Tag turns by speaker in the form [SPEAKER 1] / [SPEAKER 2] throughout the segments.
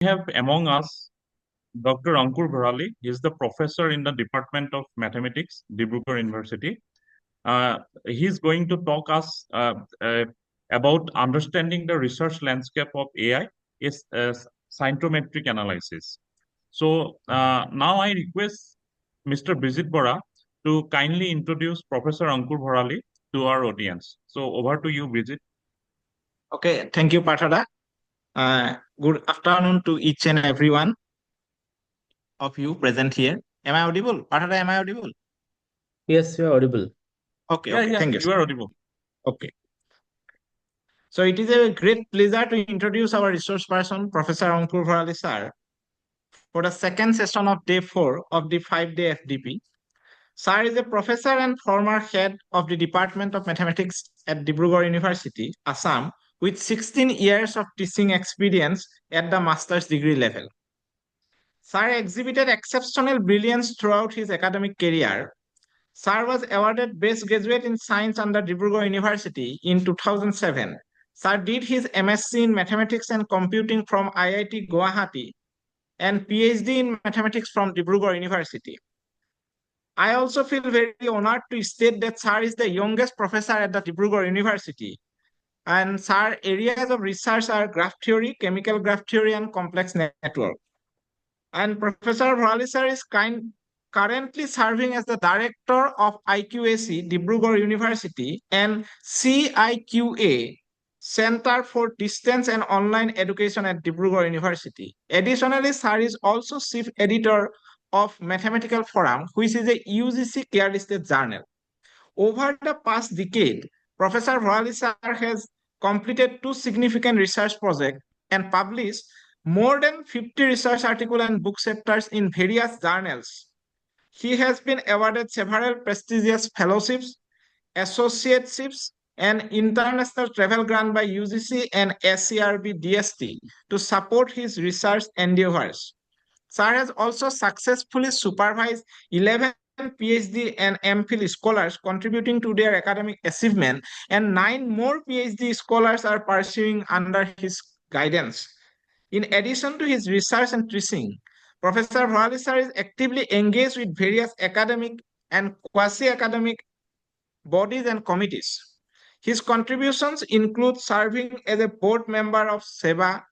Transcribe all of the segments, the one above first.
[SPEAKER 1] We have among us Dr. Ankur Bharali. He is the professor in the Department of Mathematics, Dibrugarh University. He is going to talk us about understanding the research landscape of AI is scientometric analysis. So now I request Mr. Bijit Bora to kindly introduce Professor Ankur Bharali to our audience. So over to you, Bijit.
[SPEAKER 2] Okay, thank you, Patada. Good afternoon to each and every one of you present here. Am I audible? Patada, am I audible?
[SPEAKER 3] Yes, you are audible.
[SPEAKER 2] Okay, thank you.
[SPEAKER 1] You are audible.
[SPEAKER 2] Okay. So it is a great pleasure to introduce our resource person, Professor Ankur Bharali sir, for the second session of day 4 of the 5-day FDP. Sir is a professor and former head of the Department of Mathematics at Dibrugarh University, Assam, with 16 years of teaching experience at the master's degree level. Sir exhibited exceptional brilliance throughout his academic career. Sir was awarded Best Graduate in Science under Dibrugarh University in 2007. Sir did his MSc in Mathematics and Computing from IIT Guwahati and PhD in Mathematics from Dibrugarh University. I also feel very honored to state that Sir is the youngest professor at the Dibrugarh University. And Sir areas of research are graph theory, chemical graph theory, and complex network. And Professor Bharali sir is currently serving as the director of IQAC, Dibrugarh University, and CIQA, Center for Distance and Online Education at Dibrugarh University. Additionally, sir is also chief editor of Mathematical Forum, which is a UGC clear-listed journal. Over the past decade, Professor Bharali sir has completed 2 significant research projects and published more than 50 research articles and book chapters in various journals. He has been awarded several prestigious fellowships, associateships, and international travel grant by UGC and SCRB DST to support his research endeavors. Sir has also successfully supervised 11 PhD and MPhil scholars contributing to their academic achievement, and 9 more PhD scholars are pursuing under his guidance. In addition to his research and teaching, Professor Bharali sir is actively engaged with various academic and quasi-academic bodies and committees. His contributions include serving as a board member of SEBA,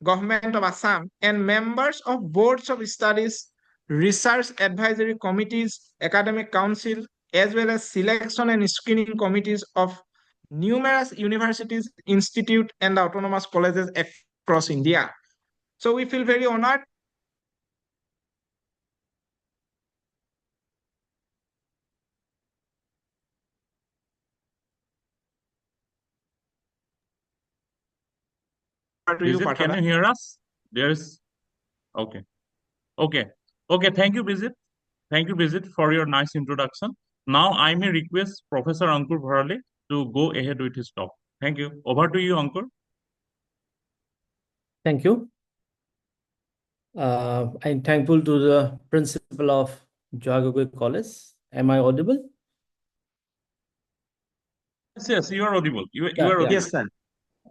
[SPEAKER 2] Government of Assam, and members of boards of studies, research advisory committees, academic council, as well as selection and screening committees of numerous universities, institutes, and autonomous colleges across India. So we feel very honored to you,
[SPEAKER 1] Bijit, can you hear us? There's okay. Thank you, Bijit. Thank you, Bijit, for your nice introduction. Now I may request Professor Ankur Bharali to go ahead with his talk. Thank you. Over to you, Ankur.
[SPEAKER 3] Thank you. I'm thankful to the principal of Joagogwe College. Am I audible?
[SPEAKER 1] Yes, you are audible. You are audible.
[SPEAKER 2] Yes, sir.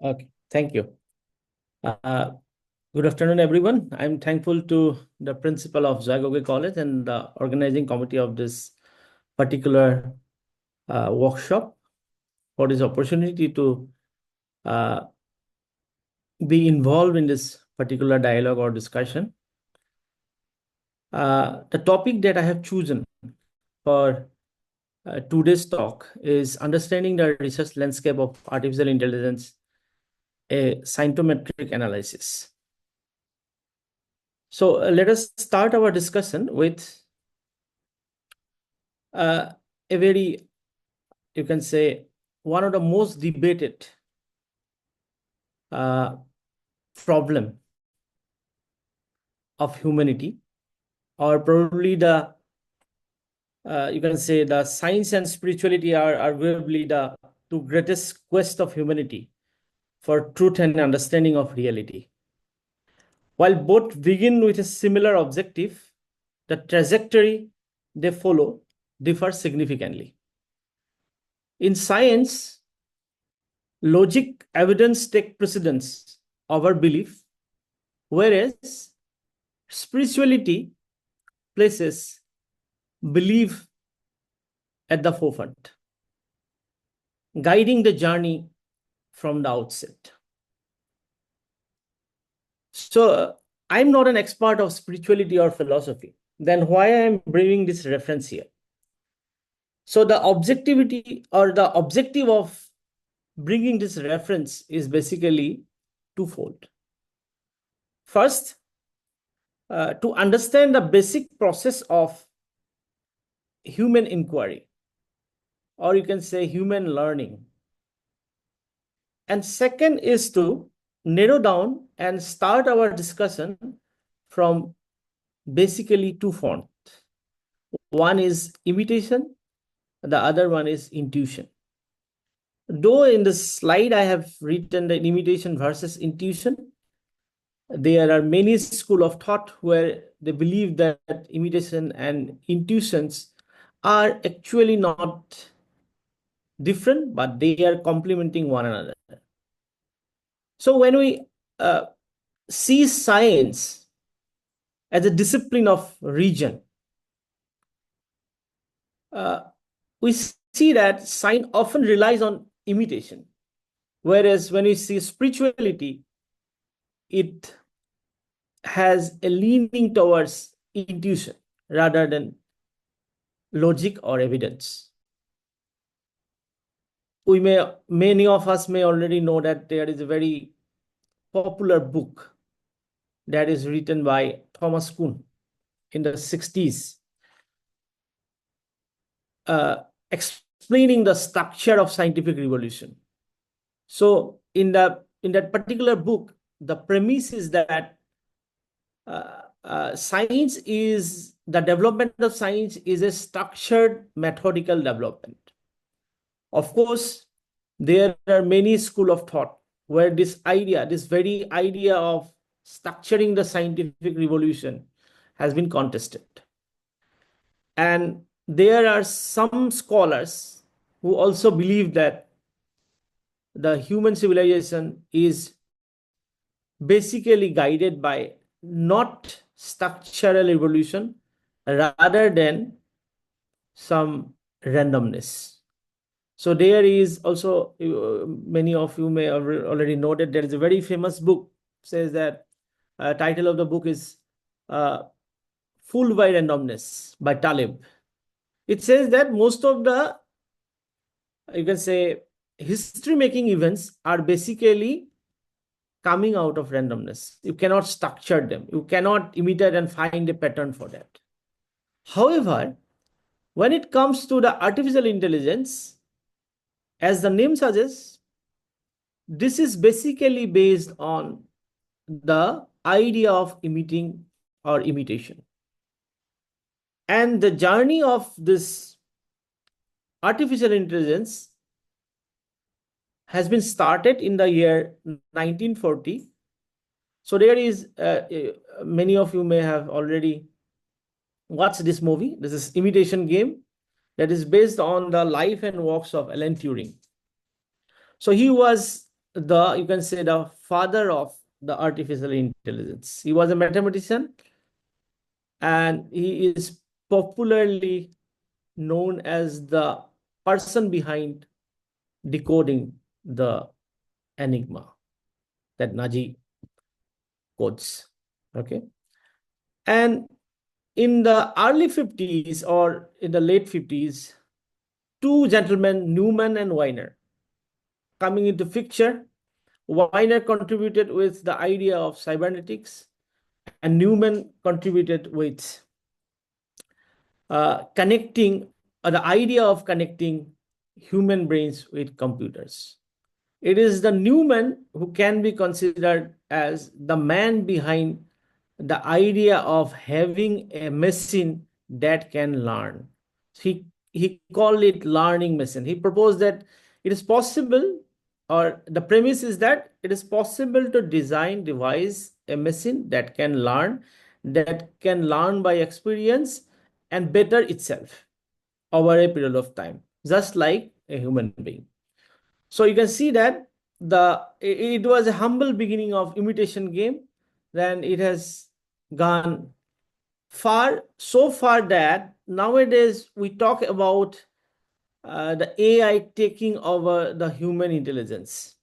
[SPEAKER 3] Okay, thank you. Good afternoon, everyone. I'm thankful to the principal of Joagogwe College and the organizing committee of this particular workshop for this opportunity to be involved in this particular dialogue or discussion. The topic that I have chosen for today's talk is understanding the research landscape of artificial intelligence, a scientometric analysis. So let us start our discussion with a very, you can say, one of the most debated problem of humanity, or probably the you can say the science and spirituality are arguably the 2 greatest quest of humanity for truth and understanding of reality. While both begin with a similar objective, the trajectory they follow differs significantly. In science, logic, evidence take precedence over belief, whereas spirituality places belief at the forefront, guiding the journey from the outset. So I'm not an expert of spirituality or philosophy. Then why I'm bringing this reference here? So the objectivity or the objective of bringing this reference is basically twofold. First, to understand the basic process of human inquiry, or you can say human learning. And second is to narrow down and start our discussion from basically two fronts. One is imitation, the other one is intuition. Though in the slide I have written the imitation versus intuition, there are many school of thought where they believe that imitation and intuitions are actually not different, but they are complementing one another. So when we see science as a discipline of region, we see that science often relies on imitation, whereas when we see spirituality, it has a leaning towards intuition rather than logic or evidence. Many of us may already know that there is a very popular book that is written by Thomas Kuhn in the 60s, explaining the structure of scientific revolution. So in that particular book, the premise is that science is the development of science is a structured methodical development. Of course, there are many school of thought where this very idea of structuring the scientific revolution has been contested. And there are some scholars who also believe that the human civilization is basically guided by not structural evolution rather than some randomness. So there is also, many of you may have already noted, there is a very famous book, says that title of the book is Fooled by Randomness by Taleb. It says that most of the, you can say, history making events are basically coming out of randomness. You cannot structure them. You cannot imitate and find a pattern for that. However, when it comes to the artificial intelligence, as the name suggests, this is basically based on the idea of imitating or imitation. And the journey of this artificial intelligence has been started in the year 1940. So there is, many of you may have already watched this movie. This is Imitation Game, that is based on the life and works of Alan Turing. So he was you can say, the father of the artificial intelligence. He was a mathematician, and he is popularly known as the person behind decoding the enigma, that Naji codes. Okay. And in the early 50s or in the late 50s, two gentlemen, Newman and Weiner, coming into picture. Weiner contributed with the idea of cybernetics, and Newman contributed with connecting, the idea of connecting human brains with computers. It is the Newman who can be considered as the man behind the idea of having a machine that can learn. He called it learning machine. He proposed that it is possible, or the premise is that it is possible to devise a machine that can learn by experience and better itself over a period of time, just like a human being. So you can see that it was a humble beginning of imitation game. then it has gone so far that nowadays we talk about the AI taking over the human intelligence,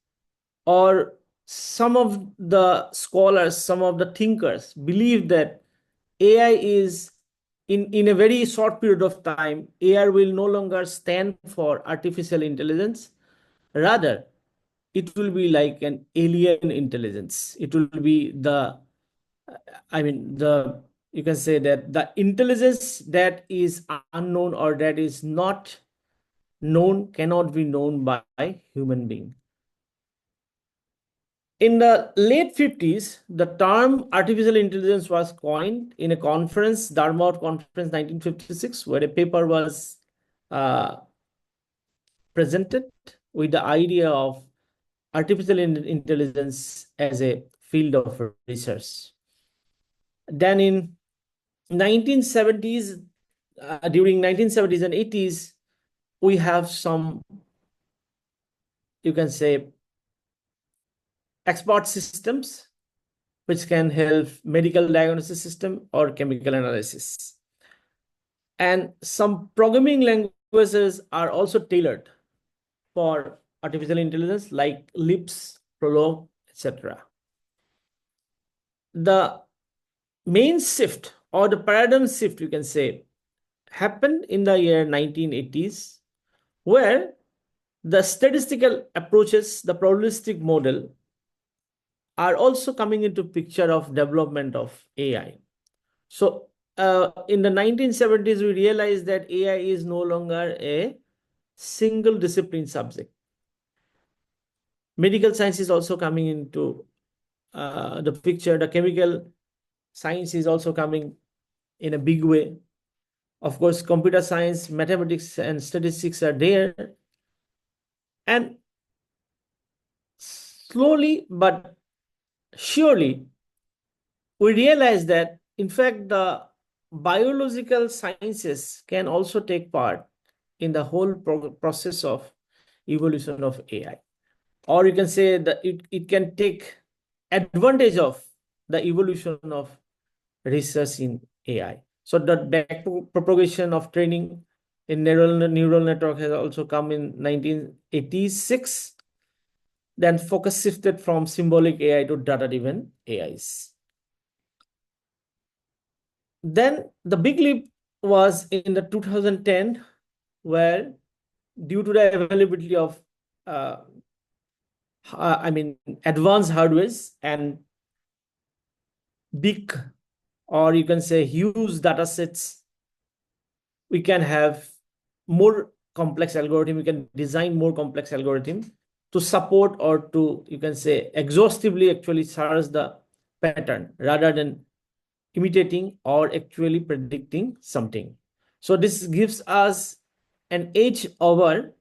[SPEAKER 3] or some of the scholars, some of the thinkers believe that AI is in a very short period of time, AI will no longer stand for artificial intelligence. Rather, it will be like an alien intelligence. It will be the you can say that the intelligence that is unknown or that is not known, cannot be known by human being. In the late 50s, the term artificial intelligence was coined in a conference, Dartmouth Conference 1956, where a paper was uh, presented with the idea of artificial intelligence as a field of research. Then in 1970s, during 1970s and 80s, we have some, you can say, expert systems which can help medical diagnosis system or chemical analysis. And some programming languages are also tailored for artificial intelligence, like LIPS, Prolog, etc. The main shift or the paradigm shift, you can say, happened in the year 1980s, where the statistical approaches, the probabilistic model, are also coming into picture of development of AI. So in the 1970s, we realized that AI is no longer a single discipline subject. Medical science is also coming into the picture. The chemical science is also coming in a big way. Of course, computer science, mathematics, and statistics are there. And slowly but surely, we realize that, in fact, the biological sciences can also take part in the whole process of evolution of AI. Or you can say that it can take advantage of the evolution of research in AI. So the back propagation of training in neural network has also come in 1986. Then focus shifted from symbolic AI to data-driven AIs. Then the big leap was in the 2010, where due to the availability of advanced hardwares and big, or you can say huge data sets, we can have more complex algorithm, we can design more complex algorithm to support, or to, you can say, exhaustively actually search the pattern rather than imitating or actually predicting something. So this gives us an edge over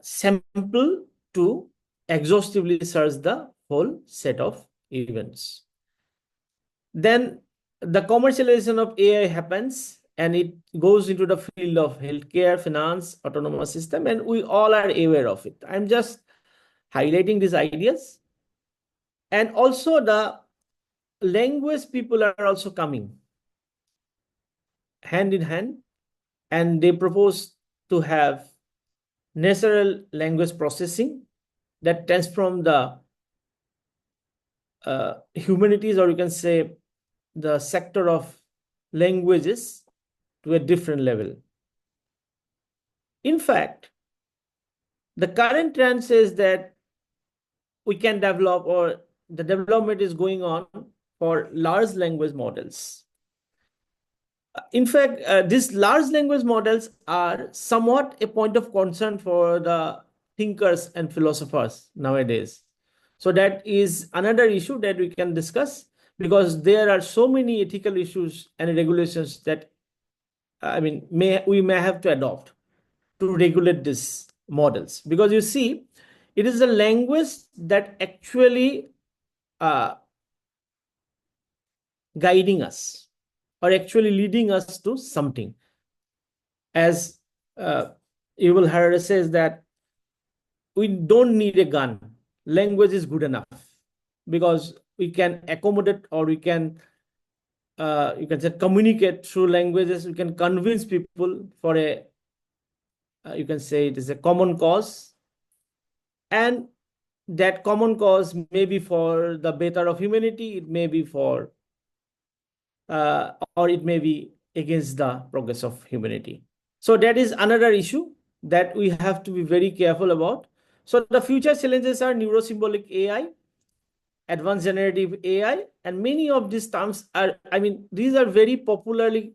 [SPEAKER 3] sample to exhaustively search the whole set of events. Then the commercialization of AI happens, and it goes into the field of healthcare, finance, autonomous system, and we all are aware of it. I'm just highlighting these ideas. And also the language people are also coming hand in hand, and they propose to have natural language processing that transform the humanities, or you can say the sector of languages, to a different level. In fact, the current trend says that we can develop, or the development is going on for large language models. In fact, these large language models are somewhat a point of concern for the thinkers and philosophers nowadays. So that is another issue that we can discuss, because there are so many ethical issues and regulations that we may have to adopt to regulate these models. Because you see, it is a language that actually guiding us, or actually leading us to something. As Yuval Harari says, that we don't need a gun. Language is good enough. because we can accommodate, or we can you can say communicate through languages. We can convince people for a you can say it is a common cause, and that common cause may be for the better of humanity, it may be for or it may be against the progress of humanity. So that is another issue that we have to be very careful about. So the future challenges are neurosymbolic AI, advanced generative AI, and many of these terms are, I mean, these are very popularly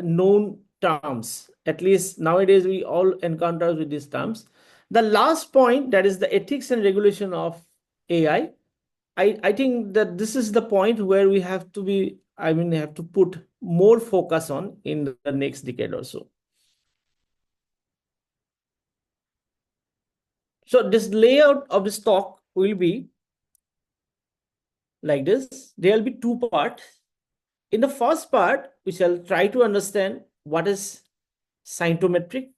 [SPEAKER 3] known terms. At least nowadays, we all encounter with these terms. The last point, that is the ethics and regulation of AI. I think that this is the point where we have to be, I mean, have to put more focus on in the next decade or so. So this layout of this talk will be like this. There will be two parts. In the first part, we shall try to understand what is scientometric.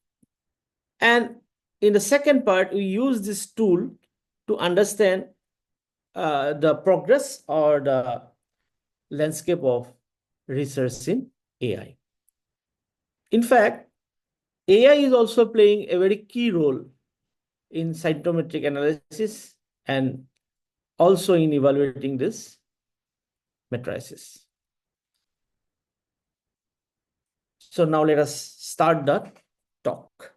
[SPEAKER 3] And in the second part, we use this tool to understand the progress or the landscape of research in AI. In fact, AI is also playing a very key role in scientometric analysis and also in evaluating this matrices. So now let us start the talk.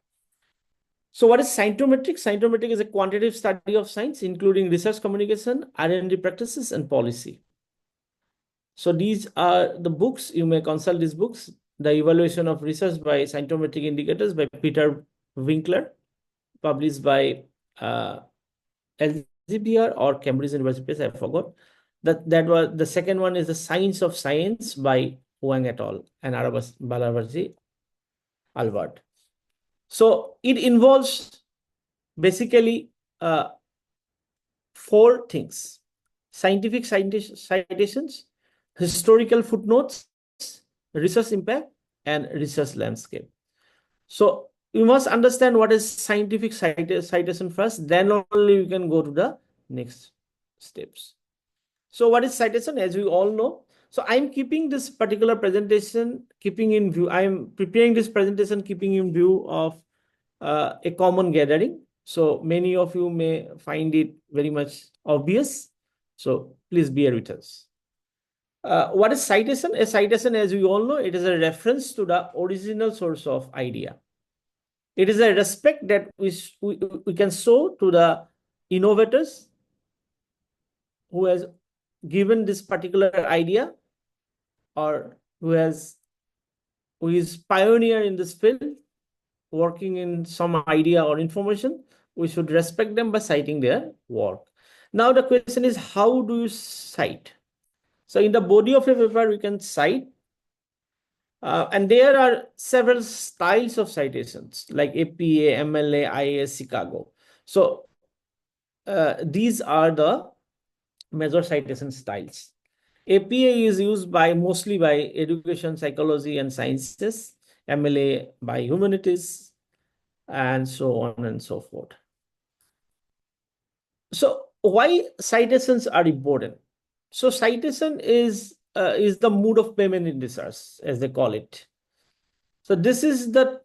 [SPEAKER 3] So what is scientometric? Scientometric is a quantitative study of science, including research communication, R&D practices, and policy. So these are the books. You may consult these books. The Evaluation of Research by Scientometric Indicators by Peter Winkler, published by LGPR or Cambridge University Press, I forgot. That was the second one is The Science of Science by Wang et al. And Balavarji Albert. So it involves basically four things: scientific citations, historical footnotes, research impact, and research landscape. So you must understand what is scientific citation first, then only you can go to the next steps. So what is citation? As we all know, so I'm keeping this particular presentation, keeping in view, I'm preparing this presentation, keeping in view of a common gathering. So many of you may find it very much obvious. So please bear with us. What is citation? A citation, as we all know, it is a reference to the original source of idea. It is a respect that we can show to the innovators who has given this particular idea, or who is pioneer in this field, working in some idea or information. We should respect them by citing their work. Now the question is, how do you cite? So in the body of a paper, we can cite, and there are several styles of citations like APA, MLA, IAS, Chicago. So these are the major citation styles. APA is used mostly by education, psychology, and sciences. MLA by humanities, and so on and so forth. So why citations are important? So citation is the mode of payment in research, as they call it. So this is the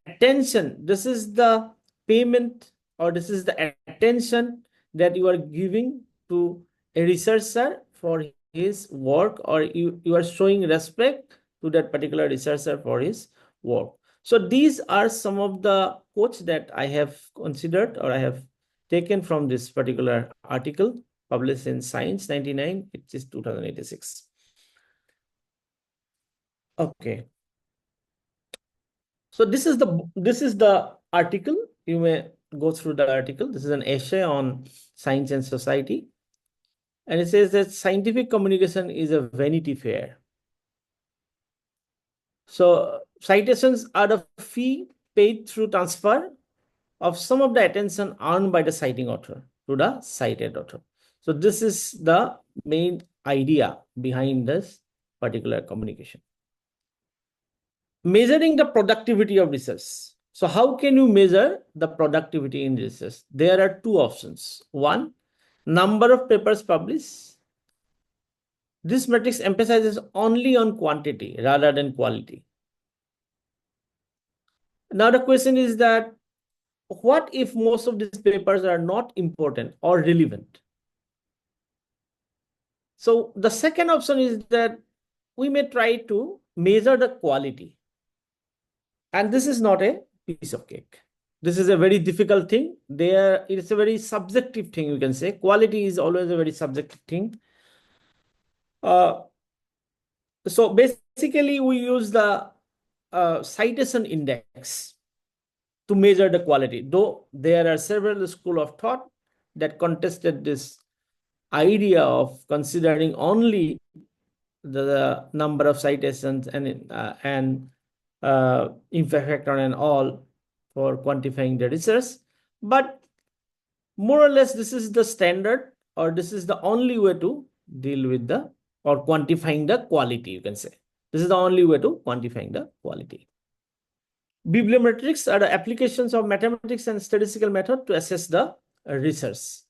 [SPEAKER 3] attention, this is the payment, or this is the attention that you are giving to a researcher for his work, or you are showing respect to that particular researcher for his work. So these are some of the quotes that I have considered, or I have taken from this particular article published in Science 99, which is 2086. Okay. So this is the article. You may go through the article. This is an essay on science and society. And it says that scientific communication is a Vanity Fair. So citations are the fee paid through transfer of some of the attention earned by the citing author to the cited author. So this is the main idea behind this particular communication. Measuring the productivity of research. So how can you measure the productivity in research? There are two options. One, number of papers published. This matrix emphasizes only on quantity rather than quality. Now the question is that what if most of these papers are not important or relevant? So the second option is that we may try to measure the quality. And this is not a piece of cake. This is a very difficult thing. It's a very subjective thing, you can say. Quality is always a very subjective thing. So basically, we use the citation index to measure the quality, though there are several schools of thought that contested this idea of considering only the number of citations and impact factor and all for quantifying the research. But more or less, this is the standard, or this is the only way to deal with the or quantifying the quality, you can say. This is the only way to quantifying the quality. Bibliometrics are the applications of mathematics and statistical method to assess the research.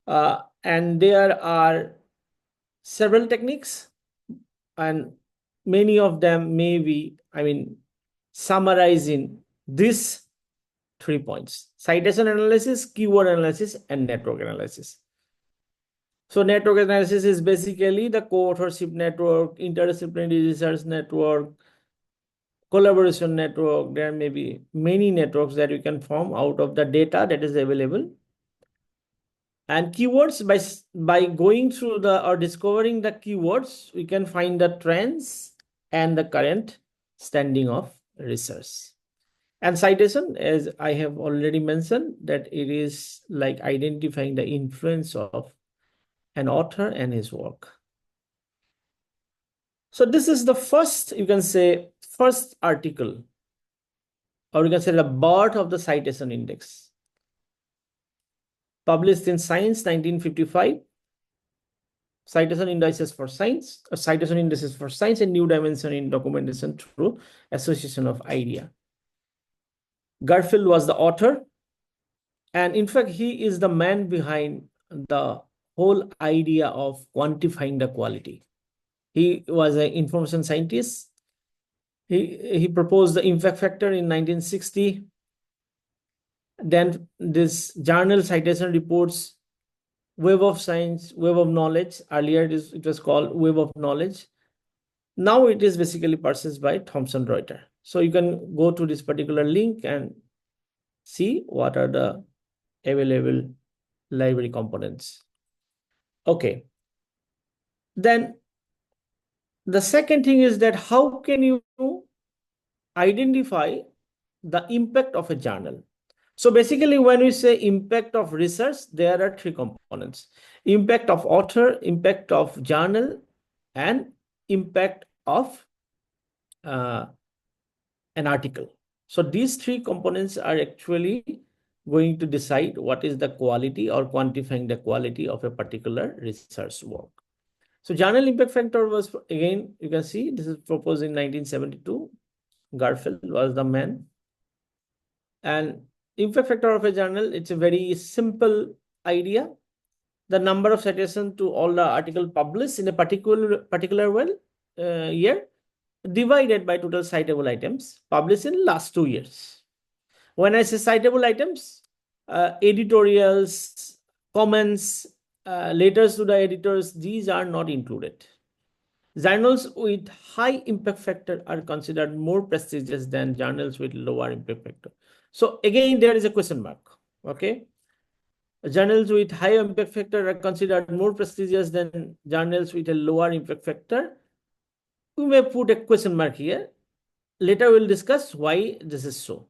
[SPEAKER 3] And there are several techniques, and many of them may be, summarizing these 3 points: citation analysis, keyword analysis, and network analysis. So network analysis is basically the co-authorship network, interdisciplinary research network, collaboration network. There may be many networks that you can form out of the data that is available. And keywords, by going through or discovering the keywords, we can find the trends and the current standing of research. And citation, as I have already mentioned, that it is like identifying the influence of an author and his work. So this is the first, you can say, first article, or you can say the birth of the citation index. Published in Science, 1955. Citation indices for science, citation indices for science, and new dimension in documentation through association of idea. Garfield was the author, and in fact, he is the man behind the whole idea of quantifying the quality. He was an information scientist. He proposed the impact factor in 1960. Then this journal citation reports, Web of Science, Web of Knowledge. Earlier it was called Web of Knowledge. Now it is basically purchased by Thomson Reuters. So you can go to this particular link and see what are the available library components. Okay. Then the second thing is that how can you identify the impact of a journal? So basically, when we say impact of research, there are 3 components: impact of author, impact of journal, and impact of an article. So these 3 components are actually going to decide what is the quality or quantifying the quality of a particular research work. So journal impact factor was, again, you can see this is proposed in 1972. Garfield was the man. And impact factor of a journal, it's a very simple idea. The number of citations to all the article published in a particular year, divided by total citable items published in last 2 years. When I say citable items, editorials, comments, letters to the editors, these are not included. Journals with high impact factor are considered more prestigious than journals with lower impact factor. So again, there is a question mark. Okay. Journals with high impact factor are considered more prestigious than journals with a lower impact factor. We may put a question mark here. Later we'll discuss why this is so.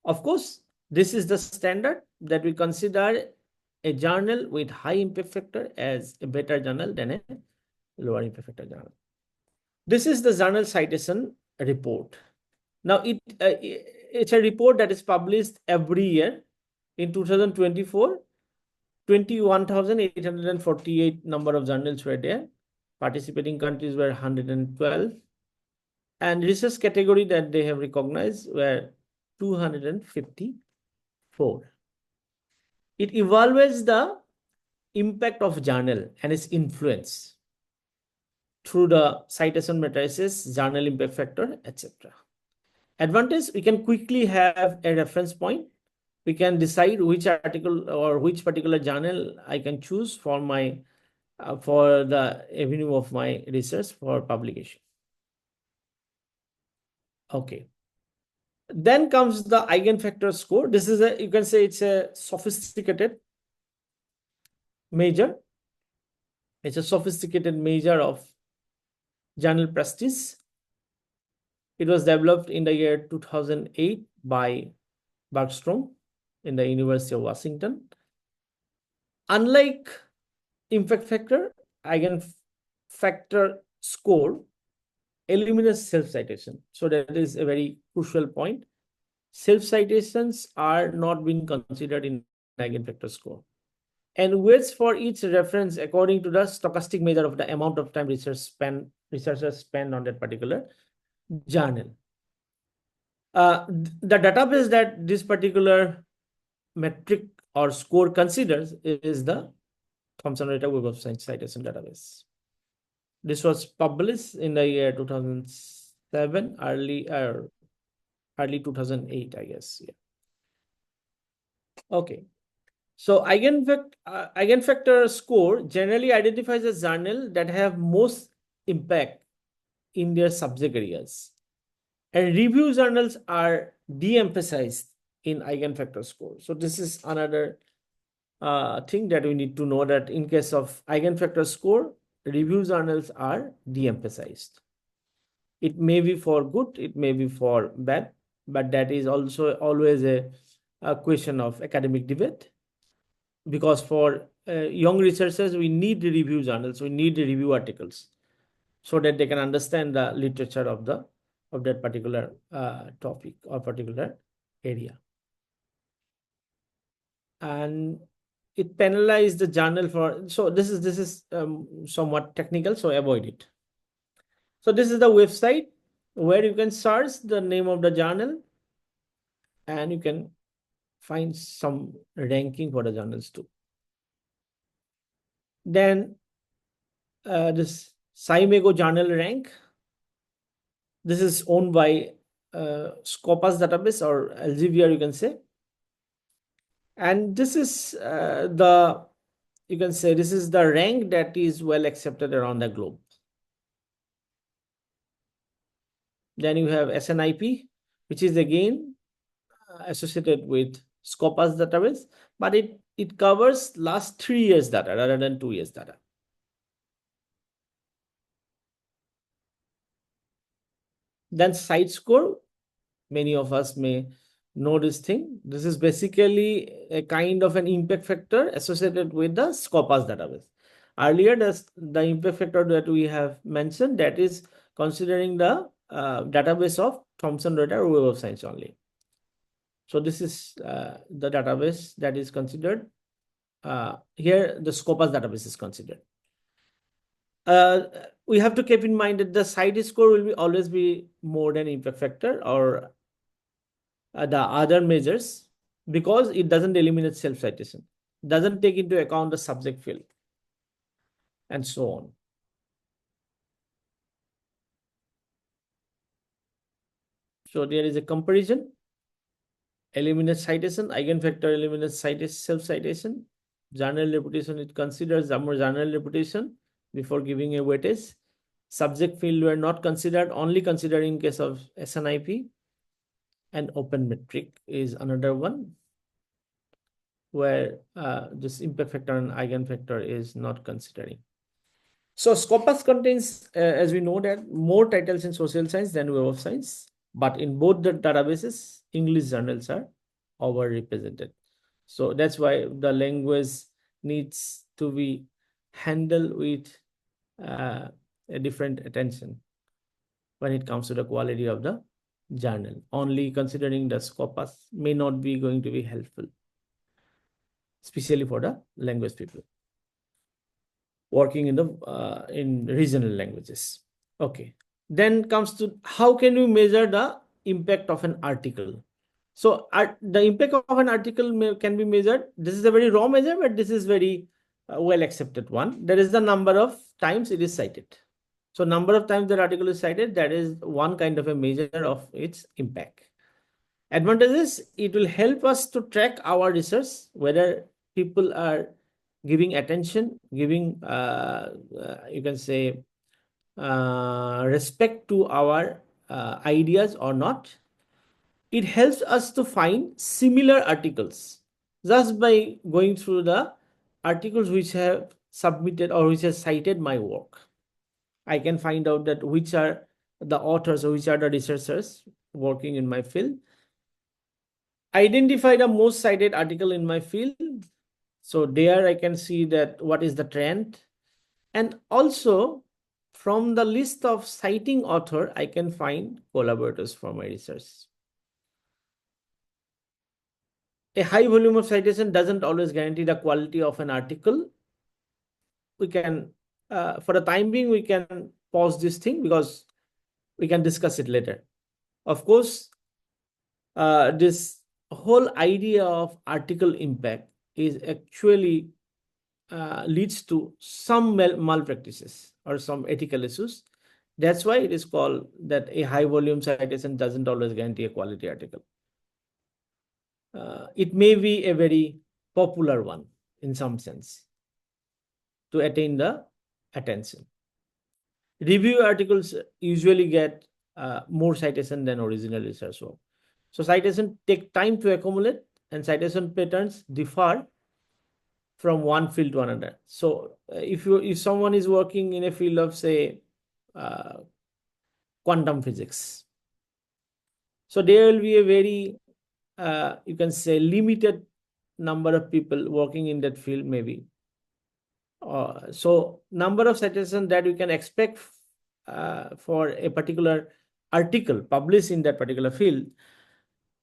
[SPEAKER 3] Of course, this is the standard that we consider a journal with high impact factor as a better journal than a lower impact factor journal. This is the journal citation report. Now, it's a report that is published every year. In 2024, 21,848 number of journals were there. Participating countries were 112. And research category that they have recognized were 254. It evaluates the impact of journal and its influence through the citation matrices, journal impact factor, etc. Advantage, we can quickly have a reference point. We can decide which article or which particular journal I can choose for my for the avenue of my research for publication. Okay. Then comes the eigenfactor score. This is a, you can say it's a sophisticated measure. It's a sophisticated measure of journal prestige. It was developed in the year 2008 by Bergstrom in the University of Washington. Unlike impact factor, eigenfactor score eliminates self-citation. So that is a very crucial point. Self-citations are not being considered in eigenfactor score. And weights for each reference according to the stochastic measure of the amount of time researchers spend on that particular journal. The database that this particular metric or score considers is the Thomson-Reuters Web of Science Citation Database. This was published in the year 2007, early 2008, I guess. Yeah. Okay. So eigenfactor score generally identifies a journal that have most impact in their subject areas. And review journals are de-emphasized in eigenfactor score. So this is another thing that we need to know, that in case of eigenfactor score, review journals are de-emphasized. It may be for good, it may be for bad, but that is also always a question of academic debate. Because for young researchers, we need the review journals, we need the review articles, so that they can understand the literature of that particular topic or particular area. And it penalized the journal for, so this is somewhat technical, so avoid it. So this is the website where you can search the name of the journal and you can find some ranking for the journals too. Then this Scimago journal rank. This is owned by Scopus database or Elsevier, you can say. And this is you can say this is the rank that is well accepted around the globe. Then you have SNIP, which is again associated with Scopus database, but it covers last 3 years data rather than 2 years data. Then site score, many of us may know this thing. This is basically a kind of an impact factor associated with the Scopus database. Earlier, the impact factor that we have mentioned, that is considering the database of Thomson-Reuters Web of Science only. So this is the database that is considered. Here, the Scopus database is considered. We have to keep in mind that the site score will always be more than impact factor or the other measures, because it doesn't eliminate self-citation, doesn't take into account the subject field, and so on. So there is a comparison. Eliminates citation, eigenfactor eliminates self-citation. Journal reputation, it considers our journal reputation before giving a weightage. Subject field were not considered, only considered in case of SNIP. And open metric is another one where this impact factor and eigenfactor is not considering. So Scopus contains, as we know, that more titles in social science than Web of Science, but in both the databases, English journals are overrepresented. So that's why the language needs to be handled with a different attention when it comes to the quality of the journal. Only considering the Scopus may not be going to be helpful, especially for the language people working in regional languages. Okay. Then comes to how can we measure the impact of an article? So the impact of an article can be measured. This is a very raw measure, but this is very well accepted one. There is the number of times it is cited. So number of times that article is cited, that is one kind of a measure of its impact. Advantages, it will help us to track our research, whether people are giving attention, giving, you can say, respect to our ideas or not. It helps us to find similar articles just by going through the articles which have submitted or which have cited my work. I can find out that which are the authors or which are the researchers working in my field. Identify the most cited article in my field. So there I can see that what is the trend. And also from the list of citing author, I can find collaborators for my research. A high volume of citation doesn't always guarantee the quality of an article. We can, for the time being, we can pause this thing because we can discuss it later. Of course, this whole idea of article impact is actually leads to some malpractices or some ethical issues. That's why it is called that a high volume citation doesn't always guarantee a quality article. It may be a very popular one in some sense to attain the attention. Review articles usually get more citation than original research work. So citation take time to accumulate, and citation patterns differ from one field to another. So if someone is working in a field of, say, quantum physics, so there will be a very you can say limited number of people working in that field, maybe. So number of citations that we can expect for a particular article published in that particular field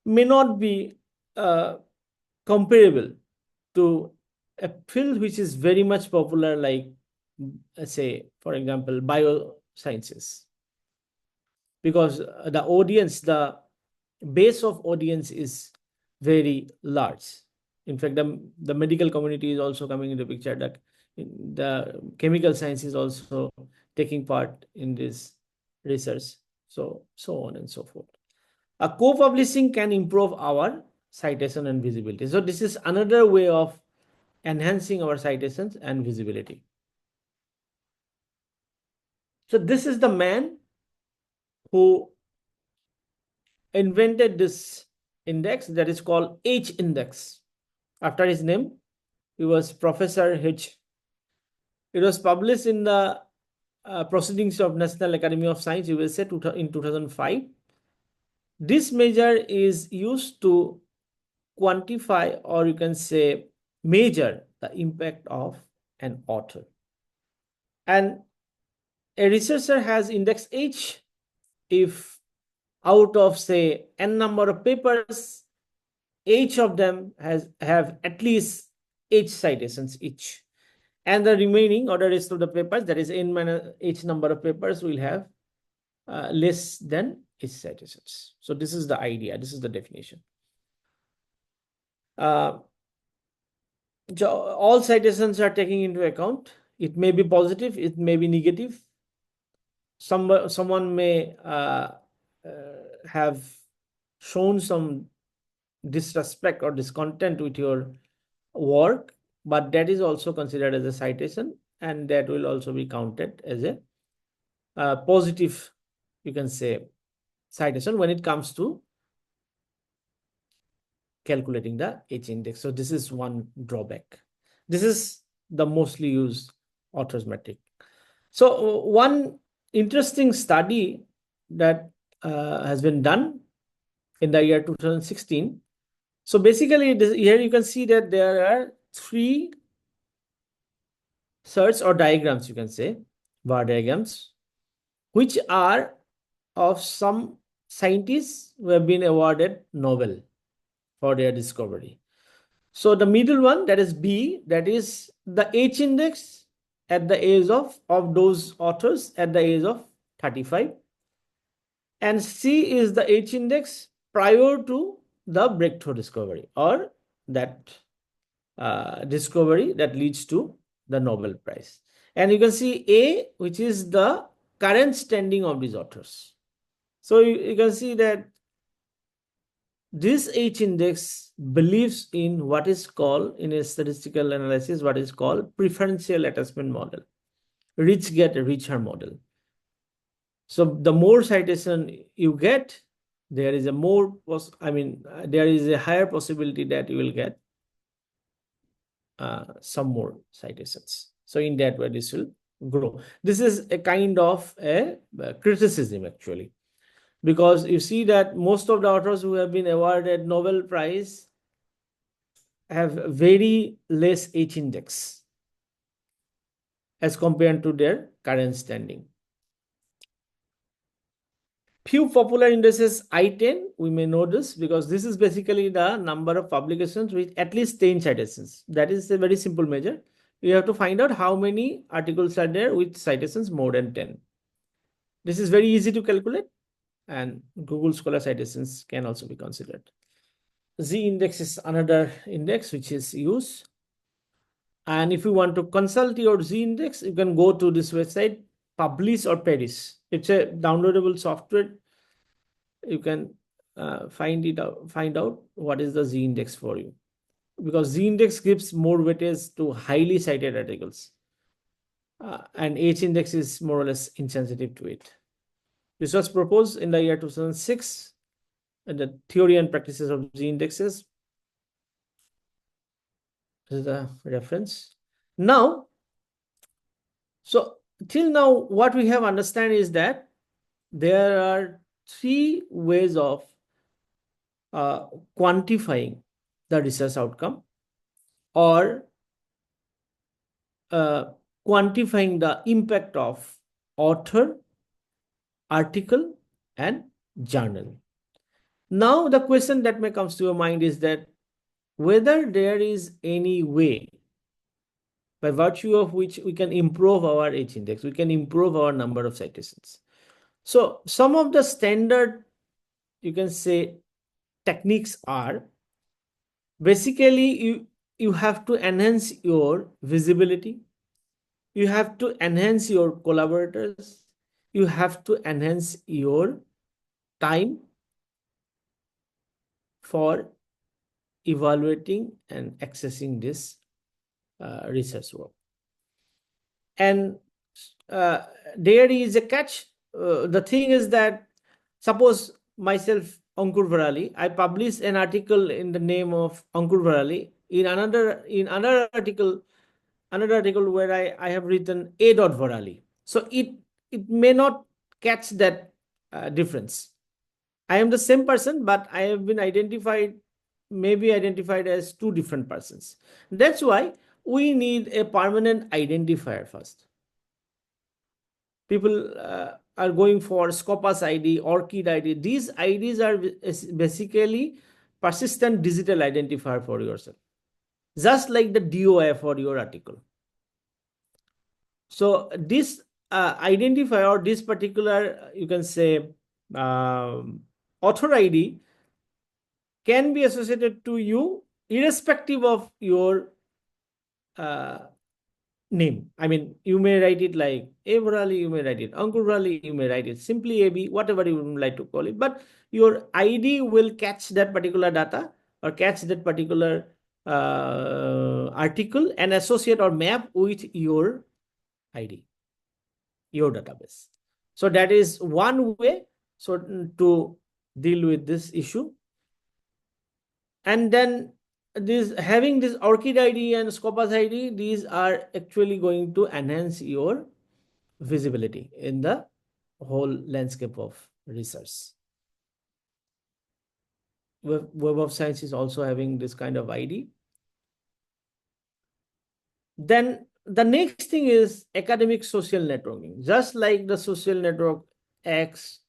[SPEAKER 3] may not be comparable to a field which is very much popular, like, say, for example, biosciences, because the audience, the base of audience is very large. In fact, the medical community is also coming into picture, that the chemical science is also taking part in this research, so on and so forth. A co-publishing can improve our citation and visibility. So this is another way of enhancing our citations and visibility. So this is the man who invented this index that is called H index. After his name, he was Professor H. It was published in the Proceedings of National Academy of Science, USA, in 2005. This measure is used to quantify, or you can say measure, the impact of an author. And a researcher has index H if out of, say, n number of papers, each of them have at least H citations each, and the remaining, or the rest of the papers, that is n minus H number of papers, will have less than H citations. So this is the idea, this is the definition. All citations are taken into account. It may be positive, it may be negative. Someone may have shown some disrespect or discontent with your work, but that is also considered as a citation, and that will also be counted as a positive, you can say, citation when it comes to calculating the H index. So this is one drawback. This is the mostly used authors metric. So one interesting study that has been done in the year 2016. So basically, here you can see that there are three charts or diagrams, you can say, bar diagrams, which are of some scientists who have been awarded Nobel for their discovery. So the middle one, that is B, that is the H index at the age of those authors at the age of 35. And C is the H index prior to the breakthrough discovery, or that discovery that leads to the Nobel Prize. And you can see A, which is the current standing of these authors. So you can see that this H index believes in what is called, in a statistical analysis, what is called preferential attachment model, rich get richer model. So the more citation you get, there is a there is a higher possibility that you will get some more citations. So in that way, this will grow. This is a kind of a criticism actually, because you see that most of the authors who have been awarded Nobel Prize have very less H index as compared to their current standing. Few popular indices I10, we may know this because this is basically the number of publications with at least 10 citations. That is a very simple measure. You have to find out how many articles are there with citations more than 10. This is very easy to calculate, and Google Scholar citations can also be considered. Z index is another index which is used. And if you want to consult your Z index, you can go to this website, Publish or Perish. It's a downloadable software. You can find out what is the Z index for you, because Z index gives more weightage to highly cited articles, and H index is more or less insensitive to it. This was proposed in the year 2006, and the theory and practices of Z indexes. This is the reference. Now, so till now, what we have understand is that there are three ways of quantifying the research outcome, or quantifying the impact of author, article, and journal. Now, the question that may comes to your mind is that whether there is any way by virtue of which we can improve our H index, we can improve our number of citations. So some of the standard, you can say, techniques are basically you have to enhance your visibility, you have to enhance your collaborators, you have to enhance your time for evaluating and accessing this research work. And there is a catch. The thing is that, suppose myself, Ankur Bharali, I publish an article in the name of Ankur Bharali in another article where I have written A. Bharali. So it may not catch that difference. I am the same person, but I have been maybe identified as two different persons. That's why we need a permanent identifier first. People are going for Scopus ID, ORCID ID. These IDs are basically persistent digital identifier for yourself, just like the DOI for your article. So this identifier, or this particular, you can say, author ID can be associated to you irrespective of your name. I mean, you may write it like A. Bharali, you may write it Ankur Bharali, you may write it simply AB, whatever you would like to call it. But your ID will catch that particular data or catch that particular article and associate or map with your ID, your database. So that is one way to deal with this issue. And then having this ORCID ID and Scopus ID, these are actually going to enhance your visibility in the whole landscape of research. Web of Science is also having this kind of ID. Then the next thing is academic social networking. Just like the social network X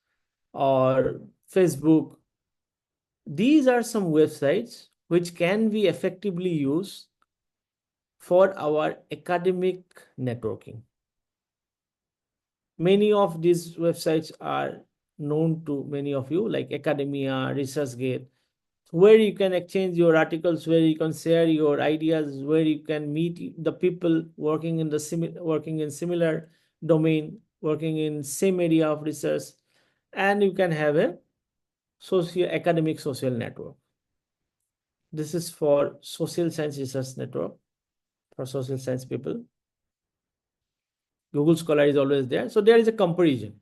[SPEAKER 3] or Facebook, these are some websites which can be effectively used for our academic networking. Many of these websites are known to many of you, like Academia, ResearchGate. where you can exchange your articles, where you can share your ideas, where you can meet the people working in similar domain, working in same area of research, and you can have a academic social network. This is for social science research network for social science people. Google Scholar is always there. So there is a comparison.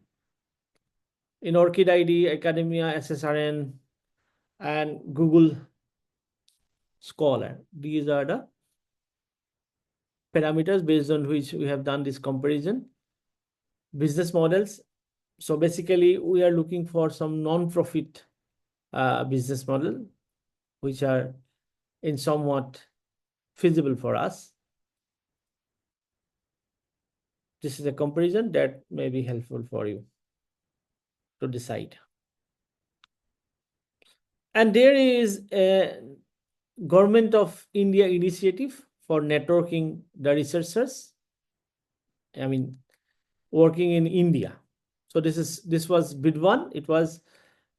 [SPEAKER 3] In Orchid ID, Academia, SSRN, and Google Scholar, these are the parameters based on which we have done this comparison. Business models. So basically, we are looking for some non-profit business model, which are in somewhat feasible for us. This is a comparison that may be helpful for you to decide. And there is a Government of India initiative for networking the researchers. I mean, working in India. So this was bid one. It was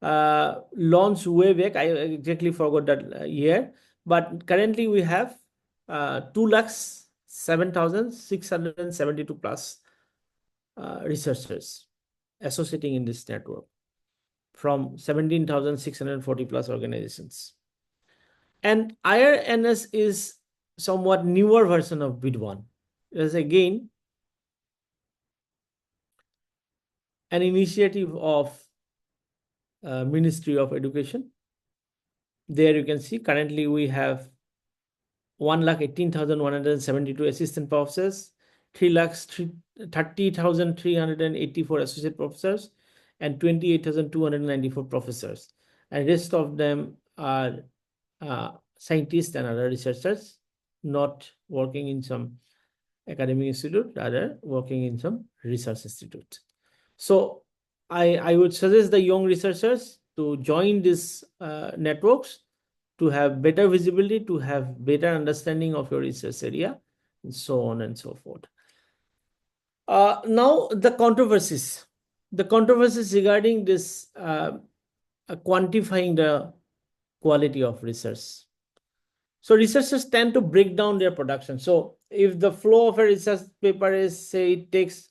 [SPEAKER 3] launched way back. I exactly forgot that year. But currently we have 2,07,672 plus researchers associating in this network from 17,640 plus organizations. And IRNS is somewhat newer version of bid one. It is again an initiative of Ministry of Education. There you can see currently we have 1,18,172 assistant professors, 3,30,384 associate professors, and 28,294 professors. And rest of them are scientists and other researchers, not working in some academic institute, rather working in some research institute. So I would suggest the young researchers to join these networks to have better visibility, to have better understanding of your research area, and so on and so forth. Now the controversies. The controversies regarding this quantifying the quality of research. So researchers tend to break down their production. So if the flow of a research paper is, say, it takes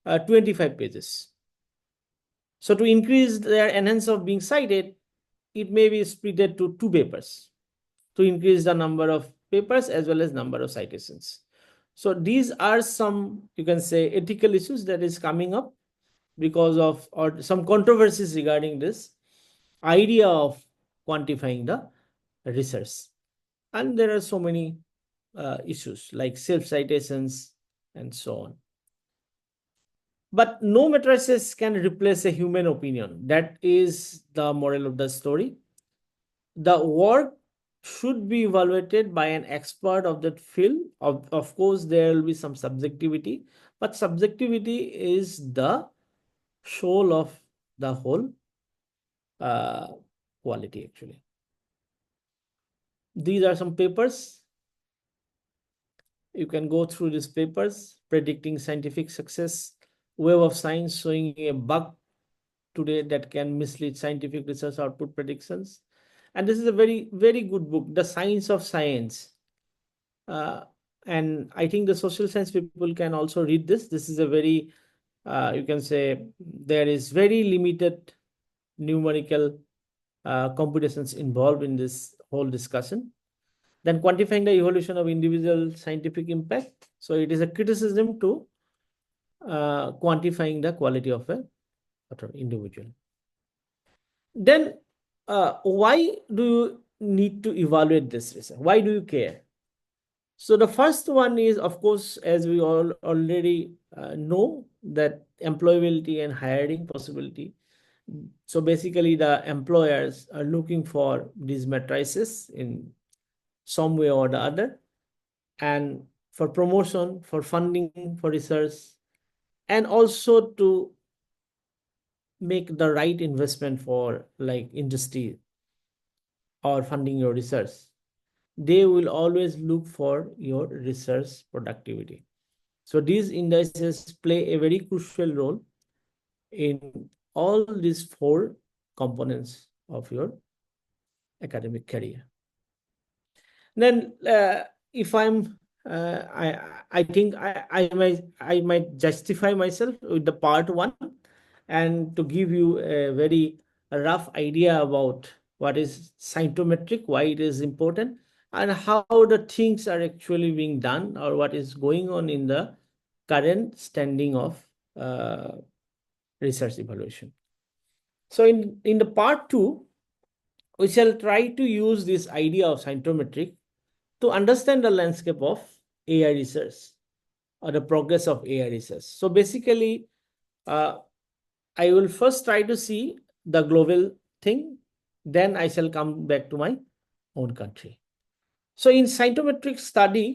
[SPEAKER 3] 25 pages. So to increase their enhance of being cited, it may be split to 2 papers to increase the number of papers as well as number of citations. So these are some, you can say, ethical issues that is coming up because of or some controversies regarding this idea of quantifying the research. And there are so many issues like self-citations and so on. But no matrices can replace a human opinion. That is the moral of the story. The work should be evaluated by an expert of that field. Of course, there will be some subjectivity, but subjectivity is the soul of the whole quality, actually. These are some papers. You can go through these papers. Predicting scientific success, Web of Science showing a bug today that can mislead scientific research output predictions. And this is a very, very good book, The Science of Science. And I think the social science people can also read this. This is a very, you can say, there is very limited numerical computations involved in this whole discussion. Then quantifying the evolution of individual scientific impact. So it is a criticism to quantifying the quality of an individual. Then why do you need to evaluate this research? Why do you care? So the first one is, of course, as we all already know, that employability and hiring possibility. So basically the employers are looking for these matrices in some way or the other, and for promotion, for funding, for research, and also to make the right investment for like industry or funding your research. They will always look for your research productivity. So these indices play a very crucial role in all these 4 components of your academic career. Then if I'm I think I might justify myself with the part one, and to give you a very rough idea about what is scientometric, why it is important, and how the things are actually being done, or what is going on in the current standing of research evaluation. So in the part two, we shall try to use this idea of scientometric to understand the landscape of AI research, or the progress of AI research. So basically, I will first try to see the global thing, then I shall come back to my own country. So in a scientometric study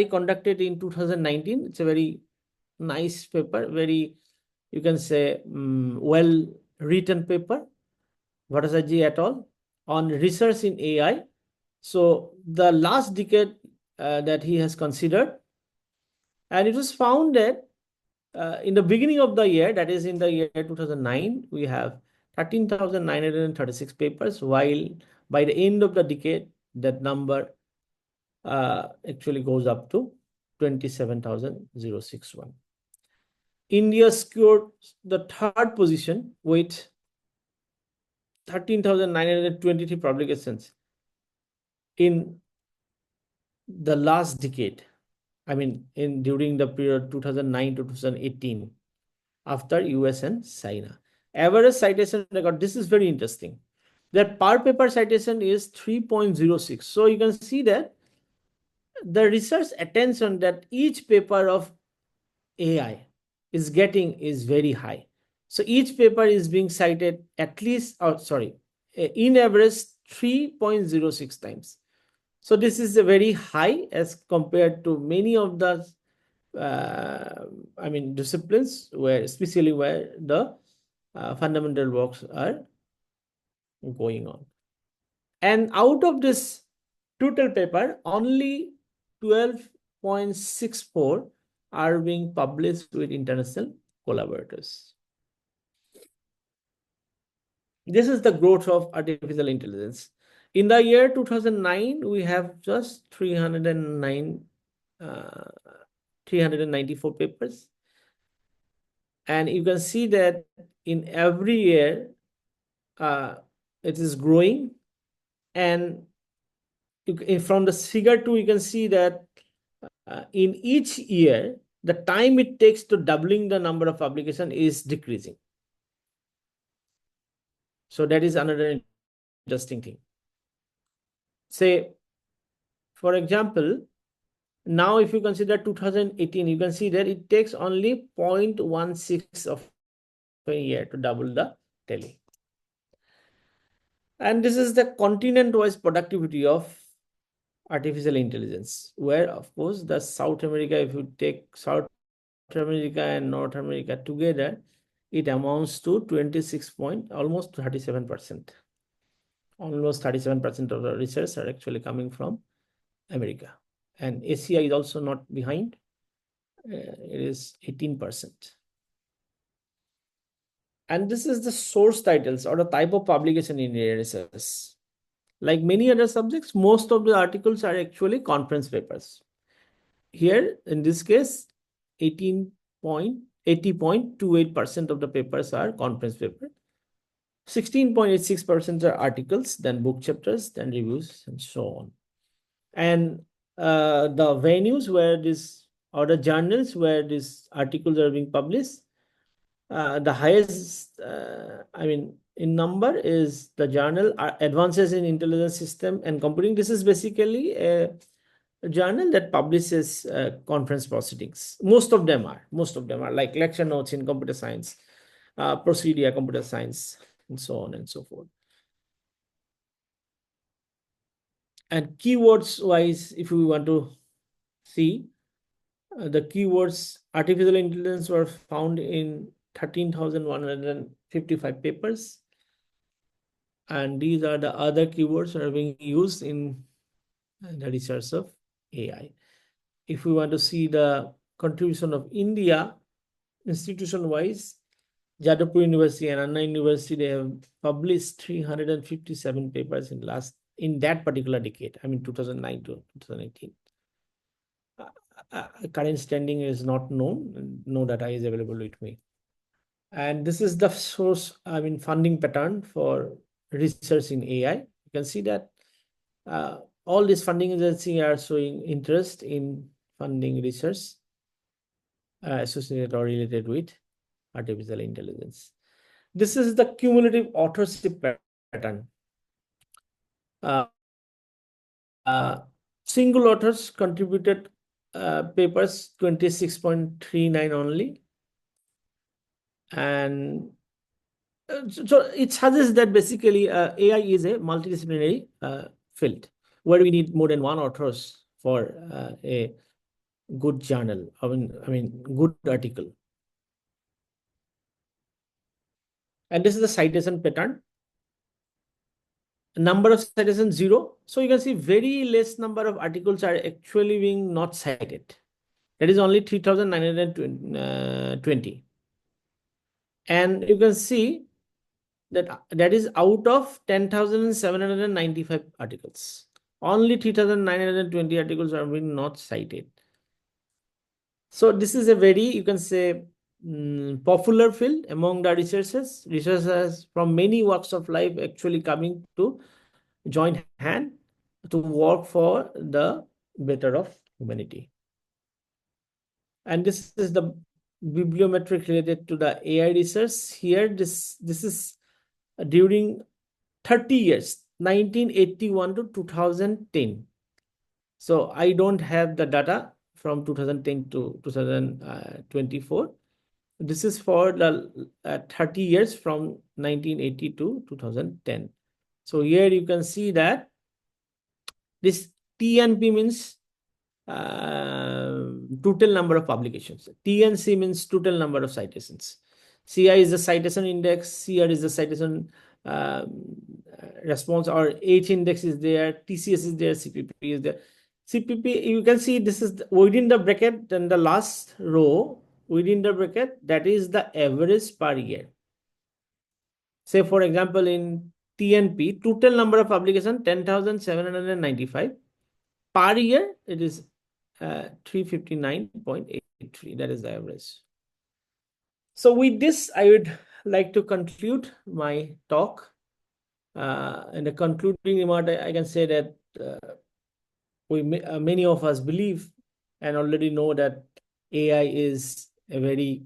[SPEAKER 3] conducted in 2019, it's a very nice paper, very, you can say, well written paper, Bharali et al. On research in AI. So the last decade that he has considered, and it was found that in the beginning of the year, that is in the year 2009, we have 13,936 papers, while by the end of the decade, that number actually goes up to 27,061. India scored the third position with 13,923 publications in the last decade. I mean, during the period 2009 to 2018, after US and China. Average citation record, this is very interesting. That per paper citation is 3.06. So you can see that the research attention that each paper of AI is getting is very high. So each paper is being cited at least, in average 3.06 times. So this is a very high as compared to many of the disciplines, especially where the fundamental works are going on. And out of this total paper, only 12.64 are being published with international collaborators. This is the growth of artificial intelligence. In the year 2009, we have just 394 papers. And you can see that in every year, it is growing. And from the figure 2, you can see that in each year, the time it takes to doubling the number of publication is decreasing. So that is another interesting thing. Say, for example, now if you consider 2018, you can see that it takes only 0.16 of a year to double the tally. And this is the continent-wise productivity of artificial intelligence, where, of course, the South America, if you take South America and North America together, it amounts to 26 point, almost 37%. Almost 37% of the research are actually coming from America. And Asia is also not behind. It is 18%. And this is the source titles, or the type of publication in research. Like many other subjects, most of the articles are actually conference papers. Here, in this case, 80.28% of the papers are conference paper. 16.86% are articles, then book chapters, then reviews, and so on. And the venues where this, or the journals where these articles are being published, the highest, in number is the journal Advances in Intelligence System and Computing. This is basically a journal that publishes conference proceedings. Most of them are like lecture notes in computer science, Procedia computer science, and so on and so forth. And keywords wise, if we want to see, the keywords artificial intelligence were found in 13,155 papers. And these are the other keywords that are being used in the research of AI. If we want to see the contribution of India institution wise, Jadavpur University and Anna University, they have published 357 papers in that particular decade. I mean, 2009 to 2018. Current standing is not known. No data is available with me. And this is the source, I mean, funding pattern for research in AI. You can see that all these funding agencies are showing interest in funding research associated or related with artificial intelligence. This is the cumulative authorship pattern. Single authors contributed papers 26.39 only. And so it suggests that basically AI is a multidisciplinary field where we need more than one authors for a good journal. I mean, good article. And this is the citation pattern. Number of citations 0. So you can see very less number of articles are actually being not cited. That is only 3,920. And you can see that is out of 10,795 articles. Only 3,920 articles are being not cited. So this is a very, you can say, popular field among the researchers. Researchers from many walks of life actually coming to join hand to work for the better of humanity. And this is the bibliometric related to the AI research. Here, this is during 30 years, 1981 to 2010. So I don't have the data from 2010 to 2024. This is for the 30 years from 1980 to 2010. So here you can see that this TNP means total number of publications. TNC means total number of citations. CI is the citation index, CR is the citation response, or H index is there, TCS is there, CPP is there. CPP, you can see this is within the bracket, and the last row within the bracket, that is the average per year. Say, for example, in TNP, total number of publication 10,795. Per year, it is 359.83. That is the average. So with this, I would like to conclude my talk. In the concluding remark, I can say that many of us believe and already know that AI is a very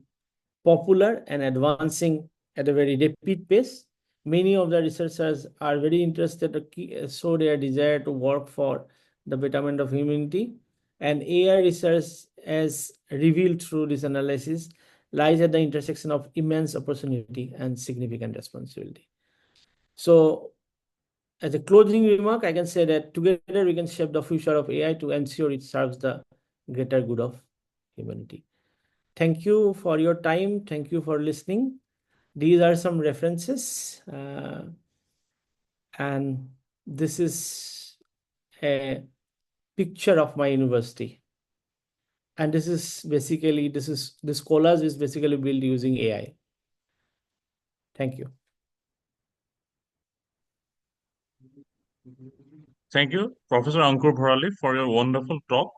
[SPEAKER 3] popular and advancing at a very rapid pace. Many of the researchers are very interested to show their desire to work for the betterment of humanity. And AI research, as revealed through this analysis, lies at the intersection of immense opportunity and significant responsibility. So, as a closing remark, I can say that together we can shape the future of AI to ensure it serves the greater good of humanity. Thank you for your time. Thank you for listening. These are some references. And this is a picture of my university. And this is basically, this collage is basically built using AI. Thank you.
[SPEAKER 1] Thank you, Professor Ankur Bharali, for your wonderful talk.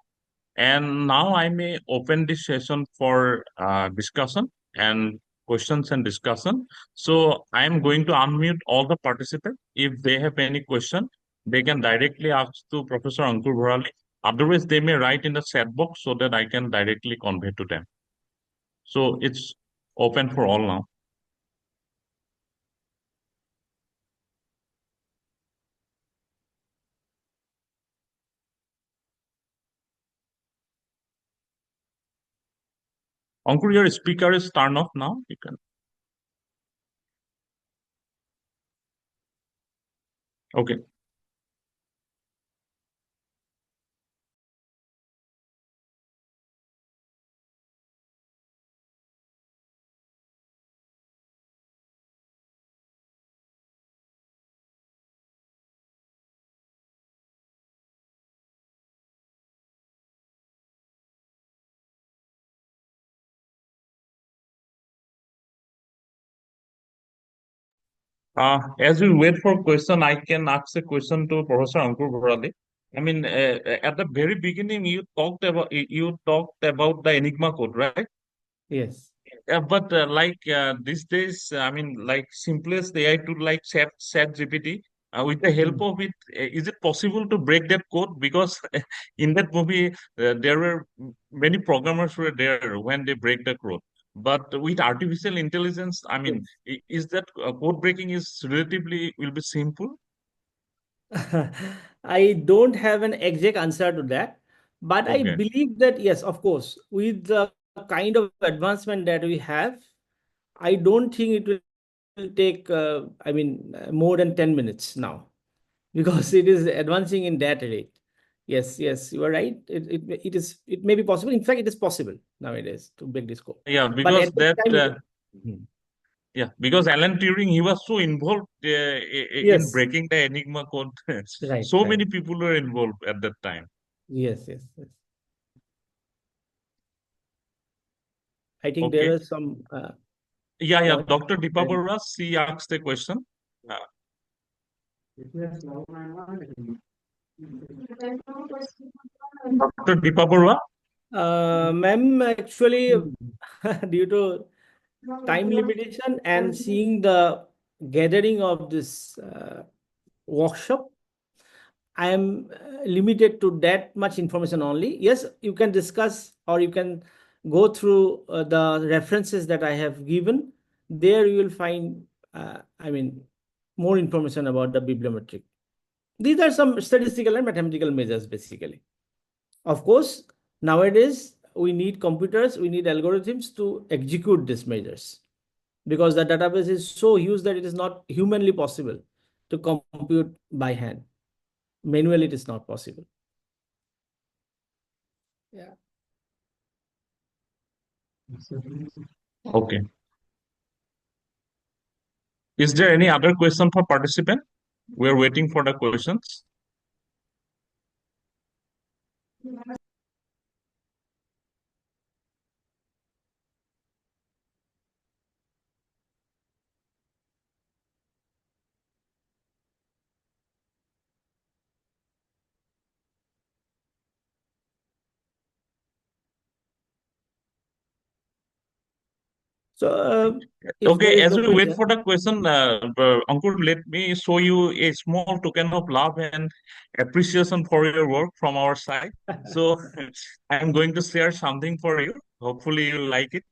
[SPEAKER 1] And now I may open this session for discussion and questions and discussion. So I'm going to unmute all the participants. If they have any question, they can directly ask to Professor Ankur Bharali. Otherwise, they may write in the chat box so that I can directly convey to them. So it's open for all now. Ankur, your speaker is turned off now. You can. Okay. As we wait for question, I can ask a question to Professor Ankur Bharali. I mean, at the very beginning, you talked about the Enigma code, right?
[SPEAKER 3] Yes.
[SPEAKER 1] But these days, I mean, like simplest AI tool like Chat GPT, with the help
[SPEAKER 3] Hmm.
[SPEAKER 1] of it, is it possible to break that code? Because in that movie, there were many programmers were there when they break the code. But with artificial intelligence, I mean,
[SPEAKER 3] Yes.
[SPEAKER 1] is that code breaking is relatively will be simple?
[SPEAKER 3] I don't have an exact answer to that, but I
[SPEAKER 1] Okay.
[SPEAKER 3] believe that yes, of course, with the kind of advancement that we have, I don't think it will take, more than 10 minutes now, because it is advancing in that rate. Yes, yes, you are right. It may be possible. In fact, it is possible nowadays to break this code.
[SPEAKER 1] Yeah,
[SPEAKER 3] But
[SPEAKER 1] because
[SPEAKER 3] at that time, Hmm.
[SPEAKER 1] yeah, because Alan Turing, he was so involved in
[SPEAKER 3] Yes,
[SPEAKER 1] breaking the Enigma code.
[SPEAKER 3] right,
[SPEAKER 1] So
[SPEAKER 3] right.
[SPEAKER 1] many people were involved at that time.
[SPEAKER 3] Yes, yes, yes. I think there
[SPEAKER 1] Okay.
[SPEAKER 3] are some
[SPEAKER 1] Yeah.
[SPEAKER 3] points.
[SPEAKER 1] Dr. Deepa Barua, she asked a question. Uh, Dr. Deepa Barua?
[SPEAKER 3] Ma'am, actually, due to time limitation and seeing the gathering of this workshop, I am limited to that much information only. Yes, you can discuss or you can go through the references that I have given. There you will find, more information about the bibliometric. These are some statistical and mathematical measures, basically. Of course, nowadays we need computers, we need algorithms to execute these measures, because the database is so huge that it is not humanly possible to compute by hand. Manually, it is not possible. Yeah.
[SPEAKER 1] Okay. Is there any other question for participant? We're waiting for the questions.
[SPEAKER 3] So, if there
[SPEAKER 1] Okay,
[SPEAKER 3] is
[SPEAKER 1] as
[SPEAKER 3] no
[SPEAKER 1] we wait
[SPEAKER 3] question,
[SPEAKER 1] for the question, Ankur, let me show you a small token of love and appreciation for your work from our side. So I'm going to share something for you. Hopefully you like it.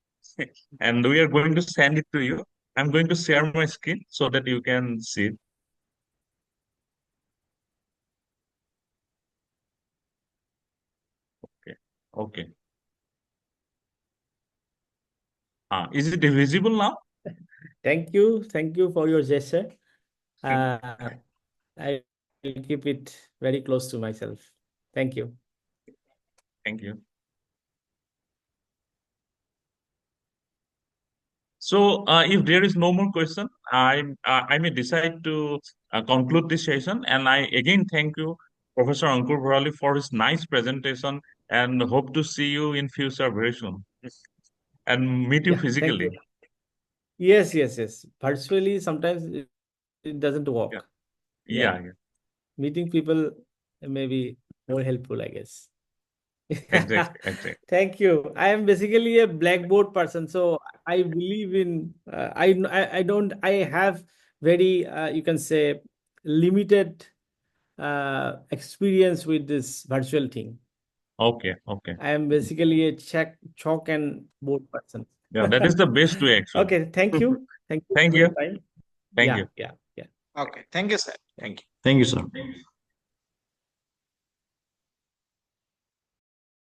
[SPEAKER 1] And we are going to send it to you. I'm going to share my screen so that you can see it. Okay. Okay. Is it visible now?
[SPEAKER 3] thank you for your gesture. Uh, I will keep it very close to myself. Thank you.
[SPEAKER 1] Thank you. So, if there is no more question, I may decide to conclude this session. And I again thank you, Professor Ankur Bharali, for his nice presentation, and hope to see you in future very soon and meet you
[SPEAKER 3] Yeah, thank
[SPEAKER 1] physically.
[SPEAKER 3] you. Yes, yes, yes. Virtually, sometimes it doesn't
[SPEAKER 1] Yeah,
[SPEAKER 3] work. Yeah,
[SPEAKER 1] yeah.
[SPEAKER 3] meeting people may be more helpful, I guess.
[SPEAKER 1] Exactly, exactly.
[SPEAKER 3] Thank you. I am basically a blackboard person, so I believe in. I don't. I have very you can say limited experience with this virtual thing.
[SPEAKER 1] Okay, okay.
[SPEAKER 3] I am basically a chalk and board person.
[SPEAKER 1] Yeah, that is the best way actually.
[SPEAKER 3] Okay, thank you. Thank you
[SPEAKER 1] Thank
[SPEAKER 3] for your
[SPEAKER 1] you.
[SPEAKER 3] time.
[SPEAKER 1] Thank
[SPEAKER 3] Yeah,
[SPEAKER 1] you.
[SPEAKER 3] yeah, yeah.
[SPEAKER 2] Okay. Thank you, sir. Thank you. Thank you, sir.